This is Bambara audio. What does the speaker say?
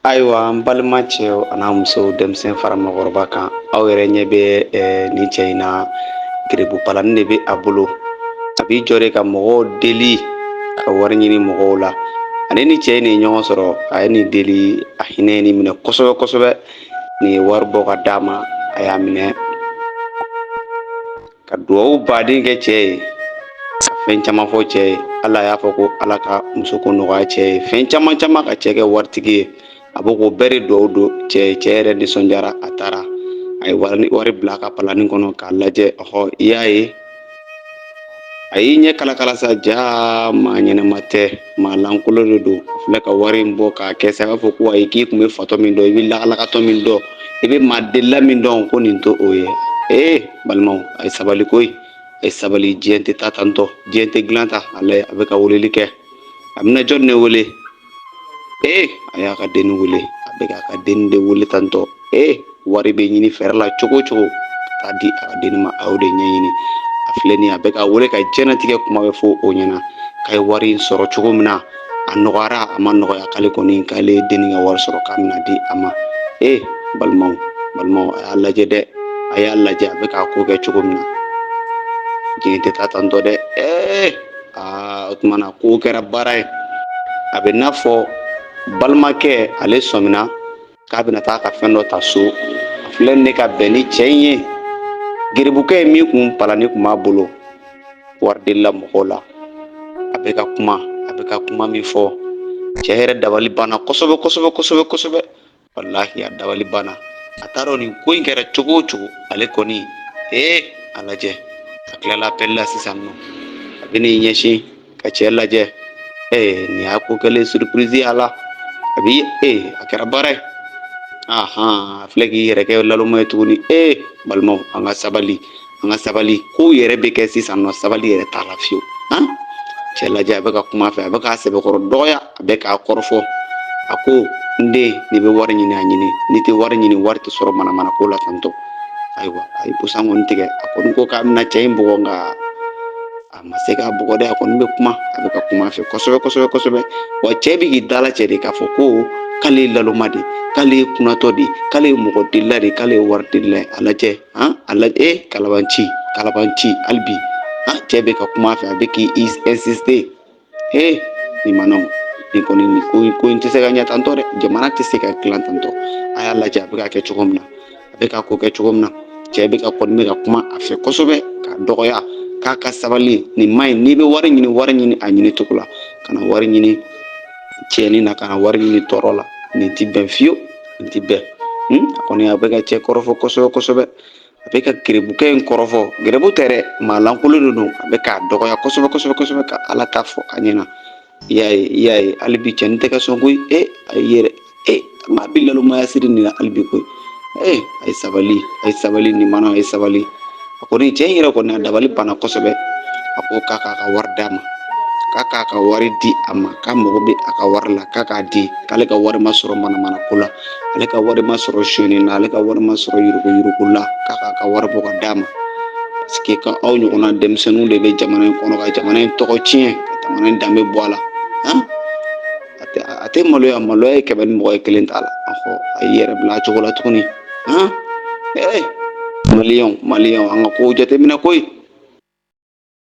Ayiwa an balima cɛw an'a musow denmisɛn fara mɔgɔkɔrɔba kan aw yɛrɛ ɲɛ bɛ nin cɛ in na gerebupalanin de bɛ a bolo a b'i jɔ de ka mɔgɔw deli ka wari ɲini mɔgɔw la ani ni cɛ in nin ɲɔgɔn sɔrɔ a ye nin deli a hinɛ nin minɛ kosɛbɛ kosɛbɛ nin ye wari bɔ ka d'a ma a y'a minɛ ka dugawu baden kɛ cɛ ye ka fɛn caman fɔ cɛ ye ala y'a fɔ ko ala ka musoko nɔgɔya cɛ ye fɛn caman caman ka cɛ kɛ waritigi ye a b'o ko bɛɛ de dugawu don cɛ yɛrɛ nisɔndiyara a taara a ye wari bila a ka palani kɔnɔ k'a lajɛ ɔhɔ i y'a ye a y'i ɲɛ kalakala sa jaa maa ɲɛnɛma tɛ maa lankolon de don a filɛ ka wari in bɔ k'a kɛ sa i b'a fɔ ko ayi k'i kun bɛ fatɔ min dɔn i bɛ lakalakatɔ min dɔn i bɛ maa delila min dɔn ko nin to o ye balimaw a ye sabali koyi a ye sabali diɲɛ tɛ taa tantɔ diɲɛ tɛ dilan ta a layɛ a bɛ ka weleli kɛ a bɛna jɔn de wele a y'a ka denni wele a bɛ k'a ka denni de wele tantɔ wari bɛ ɲini fɛrɛ la cogo o cogo ka taa di a ka denni ma a y'o de ɲɛɲini a filɛ nin ye a bɛ ka wele ka diɲɛlatigɛ kuma bɛ fɔ o ɲɛna k'a ye wari in sɔrɔ cogo min na a nɔgɔyara a ma nɔgɔya k'ale kɔni k'ale ye denni ka wari sɔrɔ k'a bɛna di a ma balimaw a y'a lajɛ dɛ a y'a lajɛ a bɛ k'a ko kɛ cogo min na diɲɛ tɛ taa tantɔ dɛ o tuma na ko kɛra baara ye a bɛ n'a fɔ balimakɛ ale sɔmina k'a bɛna taa ka fɛn dɔ ta so a filɛ ne ka bɛn ni cɛ in ye gerebukɛ ye min kun palani kun b'a bolo wari delila mɔgɔw la a bɛ ka kuma min fɔ cɛ yɛrɛ dabali banna kosɛbɛ kosɛbɛ kosɛbɛ kosɛbɛ walahi a dabali banna a t'a dɔn nin ko in kɛra cogo o cogo ale kɔni a lajɛ a tilala appel la sisan nɔ a bɛ n'i ɲɛsin ka cɛ lajɛ nin y'a ko kɛlen surprise y'a la a bi a kɛra baara ye a filɛ k'i yɛrɛ kɛ laloma ye tuguni balimaw an ka sabali kow yɛrɛ bɛ kɛ sisan nɔ sabali yɛrɛ t'a la fiyewu cɛ lajɛ a bɛ ka kuma fɛ a bɛ k'a sɛbɛkɔrɔ dɔgɔya a bɛ k'a kɔrɔfɔ a ko n den n'i bɛ wari ɲini a ɲini n'i tɛ wari ɲini wari tɛ sɔrɔ manamana ko la tantɔ ayiwa a ye busan kɔni tigɛ a kɔni ko k'a bɛna cɛ in bugɔ nka a ma se k'a bugɔ dɛ a kɔni bɛ kuma a bɛ ka kuma fɛ kosɛbɛ kosɛbɛ kosɛbɛ wa cɛ bɛ k'i dala cɛ de k'a fɔ ko k'ale ye laloma de k'ale ye kunatɔ de k'ale ye mɔgɔ delila de k'ale ye wari delila a lajɛ kalabanci hali bi cɛ bɛ ka kuma fɛ a bɛ k'i insister nin manaw nin kɔni ko in tɛ se ka ɲɛ tantɔ dɛ jamana tɛ se ka dilan tantɔ a y'a lajɛ a bɛ ka kɛ cogo min na a bɛ ka ko kɛ cogo min na cɛ bɛ ka kɔni bɛ ka kuma a fɛ kosɛbɛ k'a dɔgɔya k'a ka sabali nin ma ɲi n'i bɛ wari ɲini a ɲini cogo la kana wari ɲini tiɲɛni na kana wari ɲini tɔɔrɔ la nin tɛ bɛn fiyewu nin tɛ bɛn a kɔni a bɛ ka cɛ kɔrɔfɔ kosɛbɛ kosɛbɛ a bɛ ka gerebukɛ in kɔrɔfɔ gerebu tɛ dɛ maa lankolon de don a bɛ k'a dɔgɔya kosɛbɛ kosɛbɛ kosɛbɛ ka ala ta fɔ a ɲɛna i y'a ye hali bi cɛnin tɛ ka sɔn koyi a ye yɛrɛ maa bɛ lalomaya siri nin na hali bi koyi a ye sabali nin mana a ye sabali a kɔni cɛ in yɛrɛ kɔni a dabali banna kosɛbɛ a ko k'a k'a ka wari d'a ma k'a k'a ka wari di a ma k'a mago bɛ a ka wari la k'a k'a di k'ale ka wari ma sɔrɔ manamana ko la ale ka wari ma sɔrɔ sonyɛni na ale ka wari ma sɔrɔ yurugu la k'a k'a ka wari bɔ ka d'a ma parce que ka aw ɲɔgɔnna denmisɛnninw de bɛ jamana in kɔnɔ ka jamana in tɔgɔ tiɲɛ ka jamana in danbe bɔ a la a tɛ maloya ye kɛmɛ ni mɔgɔ ye kelen t'a la a y'i yɛrɛ bila a cogo la tuguni maliyɛnw an ka kow jateminɛ koyi